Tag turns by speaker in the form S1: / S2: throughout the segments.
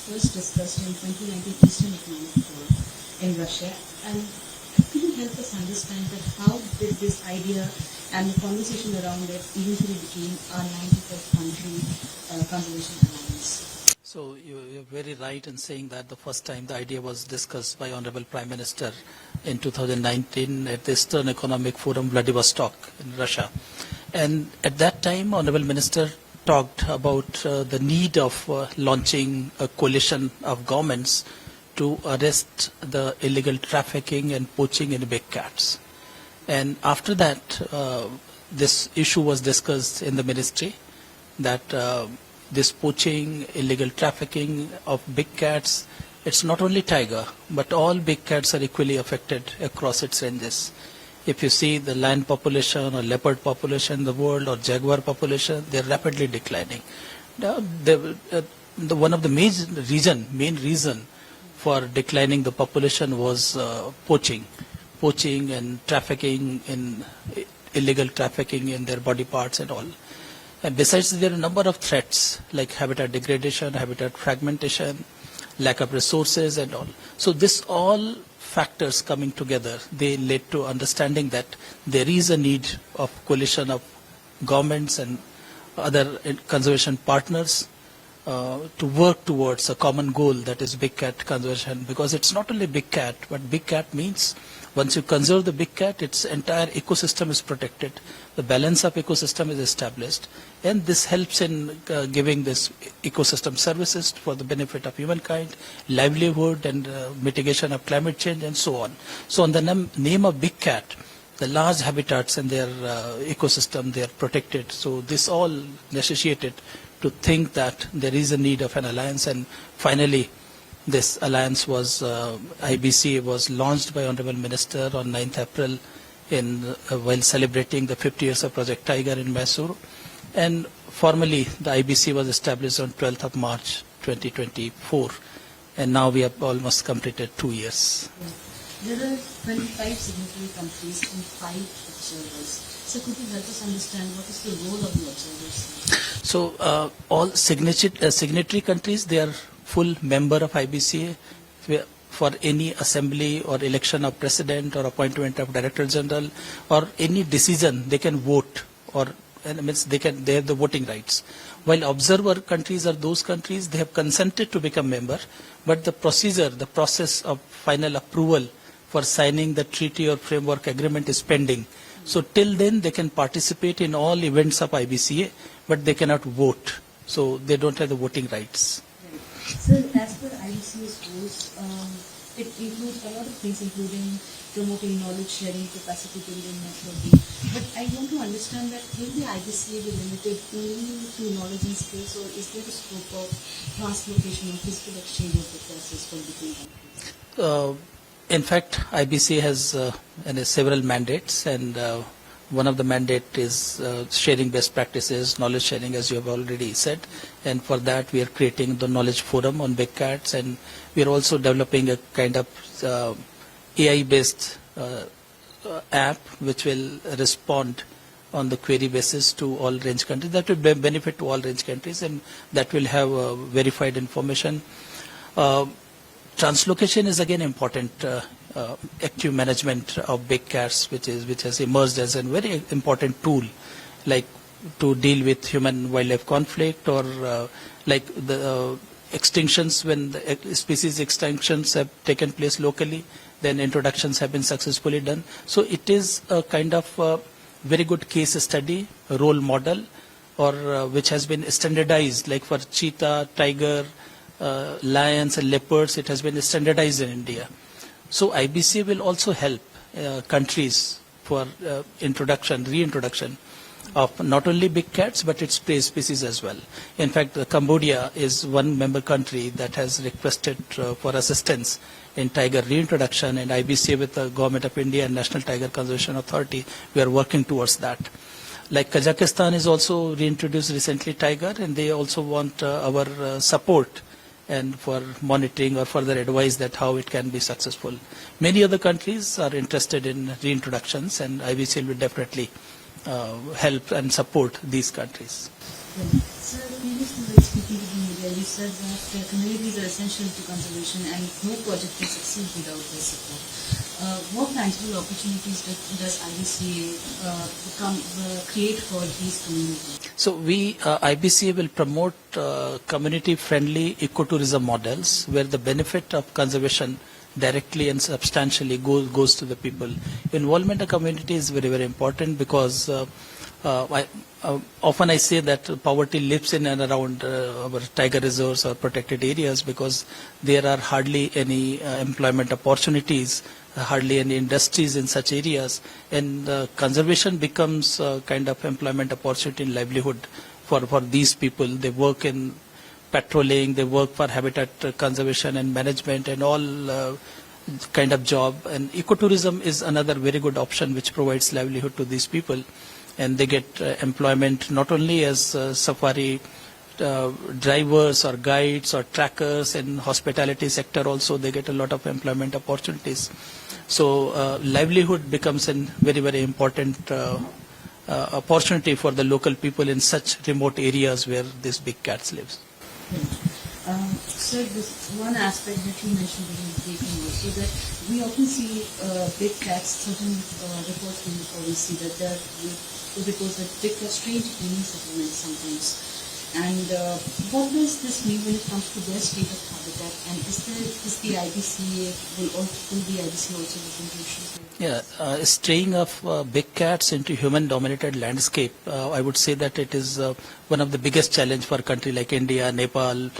S1: first discussed in 2019 Eastern Economic Forum in Russia. And could you help us understand that how did this idea and the conversation around it eventually became our 95th country conservation alliance?
S2: So you're very right in saying that the first time the idea was discussed by Honorable Prime Minister in 2019 at the Eastern Economic Forum, Vladivostok in Russia. And at that time, Honorable Minister talked about the need of launching a coalition of governments to arrest the illegal trafficking and poaching in big cats. And after that, this issue was discussed in the ministry that this poaching, illegal trafficking of big cats, it's not only tiger, but all big cats are equally affected across its ranges. If you see the lion population or leopard population in the world or jaguar population, they're rapidly declining. Now, one of the main reason for declining the population was poaching and trafficking in illegal trafficking in their body parts and all. And besides, there are a number of threats like habitat degradation, habitat fragmentation, lack of resources and all. So this all factors coming together, they led to understanding that there is a need of coalition of governments and other conservation partners to work towards a common goal, that is big cat conservation. Because it's not only big cat, but big cat means once you conserve the big cat, its entire ecosystem is protected, the balance of ecosystem is established, and this helps in giving this ecosystem services for the benefit of humankind, livelihood and mitigation of climate change and so on. So on the name of big cat, the large habitats and their ecosystem, they are protected. So this all necessitated to think that there is a need of an alliance, and finally this alliance was, IBCA was launched by Honorable Minister on 9th April while celebrating the 50 years of Project Tiger in Mysuru. And formally the IBCA was established on 12th of March 2024, and now we have almost completed 2 years.
S1: There are 25 signatory countries and 5 observers. So could you help us understand what is the role of the observers?
S2: So all signatory countries, they are full member of IBCA. For any assembly or election of president or appointment of director general or any decision, they can vote, or means they have the voting rights. While observer countries are those countries, they have consented to become member, but the process of final approval for signing the treaty or framework agreement is pending. So till then they can participate in all events of IBCA, but they cannot vote. So they don't have the voting rights.
S1: So as per IBCA's rules, it includes a lot of things, including promoting knowledge sharing, capacity building, networking. But I want to understand that will the IBCA be limited only to knowledge and skills, or is there a scope of translocation or physical exchange of the process for between countries?
S2: In fact, IBCA has several mandates, and one of the mandate is sharing best practices, knowledge sharing, as you have already said. And for that, we are creating the knowledge forum on big cats, and we are also developing a kind of AI-based app which will respond on the query basis to all range countries. That will benefit to all range countries, and that will have verified information. Translocation is again important. Active management of big cats, which has emerged as a very important tool, like to deal with human-wildlife conflict, or like the extinctions. When the species extinctions have taken place locally, then introductions have been successfully done. So it is a kind of very good case study, a role model, or which has been standardized, like for cheetah, tiger, lions and leopards, it has been standardized in India. So IBCA will also help countries for reintroduction of not only big cats, but its prey species as well. In fact, Cambodia is one member country that has requested for assistance in tiger reintroduction, and IBCA with the Government of India and National Tiger Conservation Authority, we are working towards that. Like Kazakhstan is also reintroduced recently tiger, and they also want our support and for monitoring or further advice that how it can be successful. Many other countries are interested in reintroductions, and IBCA will definitely help and support these countries.
S1: Sir, previously while speaking with the where you said that communities are essential to conservation and no project can succeed without their support. What tangible opportunities does IBCA create for these communities?
S2: So IBCA will promote community-friendly ecotourism models where the benefit of conservation directly and substantially goes to the people. Involvement of community is very, very important because often I say that poverty lives in and around our tiger reserves or protected areas because there are hardly any employment opportunities, hardly any industries in such areas, and conservation becomes kind of employment opportunity and livelihood for these people. They work in patrolling, they work for habitat conservation and management and all kind of job. And ecotourism is another very good option which provides livelihood to these people. And they get employment not only as safari drivers or guides or trackers, in hospitality sector also they get a lot of employment opportunities. So livelihood becomes a very, very important opportunity for the local people in such remote areas where these big cats live.
S1: So this one aspect that you mentioned in the briefing also, that we often see big cats, certain reports we see that there are reports that big cats strange cleaning settlements sometimes. And what does this mean when it comes to their state of habitat? And is the IBCA, will the IBCA also look into issues?
S2: Yeah, straying of big cats into human-dominated landscape, I would say that it is one of the biggest challenge for a country like India, Nepal,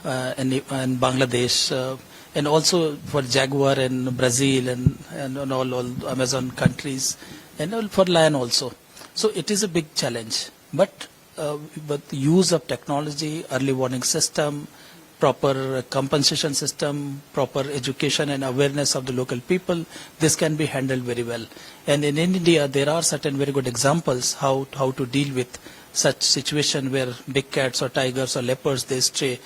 S2: and Bangladesh, and also for jaguar in Brazil and all Amazon countries, and for lion also. So it is a big challenge. But the use of technology, early warning system, proper compensation system, proper education and awareness of the local people, this can be handled very well. And in India, there are certain very good examples how to deal with such situation where big cats or tigers or leopards, they stray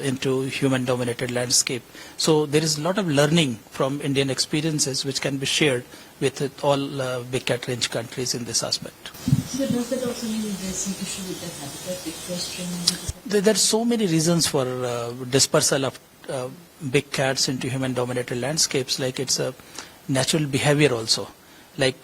S2: into human-dominated landscape. So there is a lot of learning from Indian experiences which can be shared with all big cat range countries in this aspect.
S1: So does that also mean there's some issue with the habitat, big question?
S2: There are so many reasons for dispersal of big cats into human-dominated landscapes, like it's a natural behavior also. Like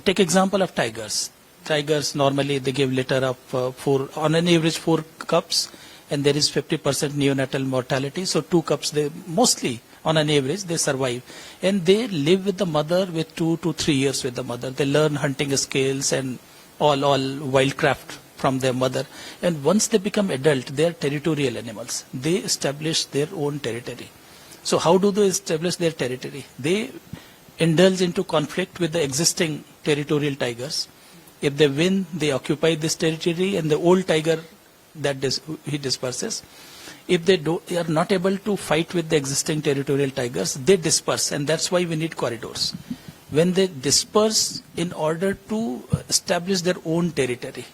S2: take example of tigers. Tigers normally they give litter of on an average 4 cubs, and there is 50% neonatal mortality. So 2 cubs, they mostly on an average they survive, and they live with the mother with 2 to 3 years with the mother. They learn hunting skills and all wildcraft from their mother, and once they become adult, they are territorial animals. They establish their own territory. So how do they establish their territory? They indulge into conflict with the existing territorial tigers. If they win, they occupy this territory, and the old tiger that he disperses. If they are not able to fight with the existing territorial tigers, they disperse, and that's why we need corridors. When they disperse in order to establish their own territory.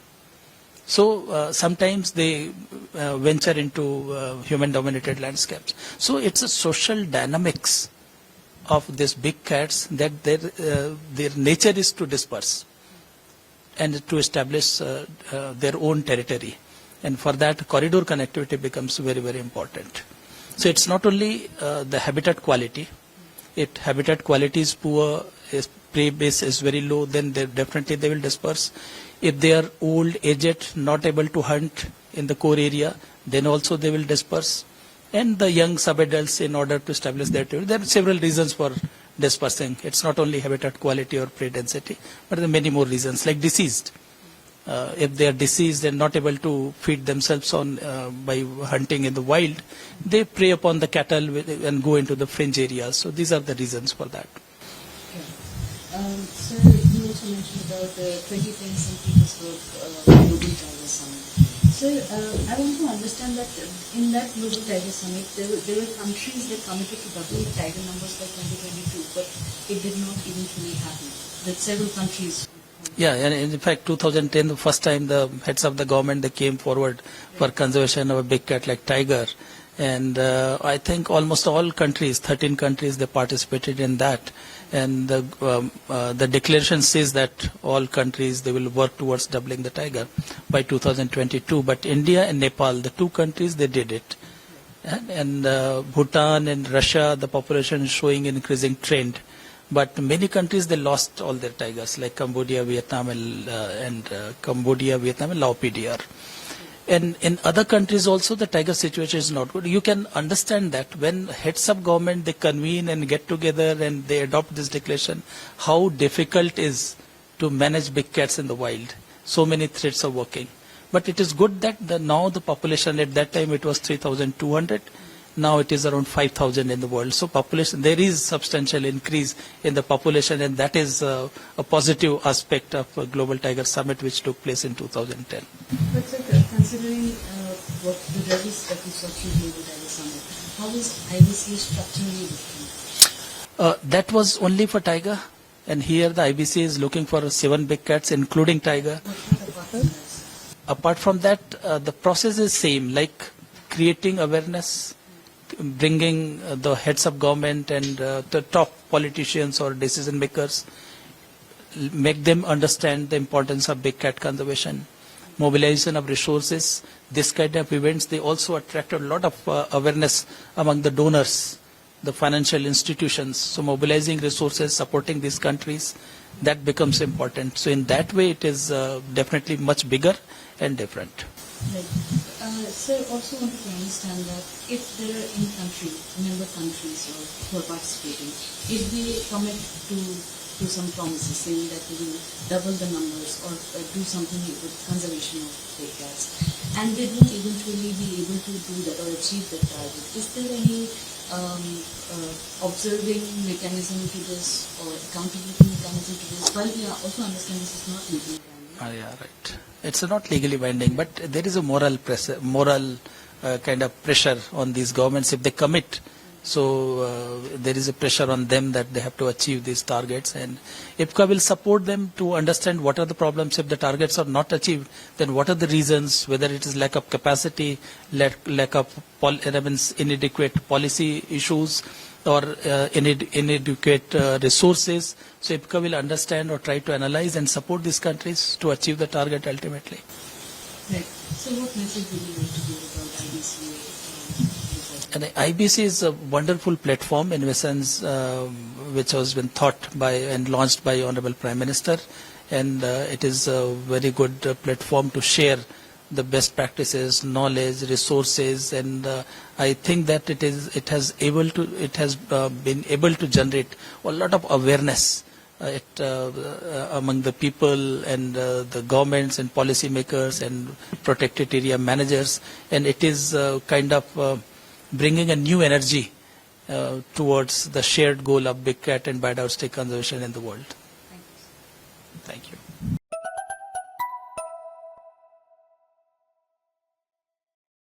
S2: So sometimes they venture into human-dominated landscapes. So it's a social dynamics of these big cats that their nature is to disperse and to establish their own territory. And for that, corridor connectivity becomes very, very important. So it's not only the habitat quality. If habitat quality is poor, prey base is very low, then definitely they will disperse. If they are old, aged, not able to hunt in the core area, then also they will disperse. And the young subadults, in order to establish their territory, there are several reasons for dispersing. It's not only habitat quality or prey density, but there are many more reasons, like diseased. If they are diseased and not able to feed themselves on by hunting in the wild, they prey upon the cattle and go into the fringe areas. So these are the reasons for that.
S1: So you also mentioned about the 2010 St. Petersburg Global Tiger Summit. So I want to understand that in that Global Tiger Summit, there were countries that committed to double the tiger numbers by 2022, but it did not eventually happen. That several countries.
S2: Yeah, and in fact, 2010, the first time the heads of the government, they came forward for conservation of a big cat like tiger. And I think almost all countries, 13 countries, they participated in that. And the declaration says that all countries, they will work towards doubling the tiger by 2022. But India and Nepal, the two countries, they did it. And Bhutan and Russia, the population is showing an increasing trend. But many countries, they lost all their tigers, like Cambodia, Vietnam, and Laos PDR. And in other countries also, the tiger situation is not good. You can understand that when heads of government, they convene and get together and they adopt this declaration, how difficult it is to manage big cats in the wild. So many threats are working. But it is good that now the population, at that time it was 3,200. Now it is around 5,000 in the world. So population, there is substantial increase in the population, and that is a positive aspect of Global Tiger Summit, which took place in 2010.
S1: But sir, considering what the very status of the Global Tiger Summit, how is IBCA structurally different?
S2: That was only for tiger, and here the IBCA is looking for 7 big cats, including tiger. Apart from that, the process is same, like creating awareness, bringing the heads of government and the top politicians or decision makers, make them understand the importance of big cat conservation, mobilization of resources. This kind of events, they also attract a lot of awareness among the donors, the financial institutions. So mobilizing resources, supporting these countries, that becomes important. So in that way, it is definitely much bigger and different.
S1: Right. Sir, also wanted to understand that if there are any member countries who are participating, if they commit to some promises saying that they will double the numbers or do something with conservation of big cats, and they don't eventually be able to do that or achieve that target, is there any observing mechanism to this or accountability mechanism to this? Well, we also understand this is not legally binding.
S2: Yeah, right. It's not legally binding, but there is a moral kind of pressure on these governments if they commit. So there is a pressure on them that they have to achieve these targets, and IBCA will support them to understand what are the problems. If the targets are not achieved, then what are the reasons, whether it is lack of capacity, lack of inadequate policy issues, or inadequate resources. So IBCA will understand or try to analyze and support these countries to achieve the target ultimately.
S1: Right. So what message would you like to give about IBCA?
S2: And IBC is a wonderful platform in essence, which has been thought by and launched by Honorable Prime Minister, and it is a very good platform to share the best practices, knowledge, resources, and I think that it has been able to generate a lot of awareness among the people and the governments and policymakers and protected area managers, and it is kind of bringing a new energy towards the shared goal of big cat and biodiversity conservation in the world.
S1: Thank you.
S2: Thank you.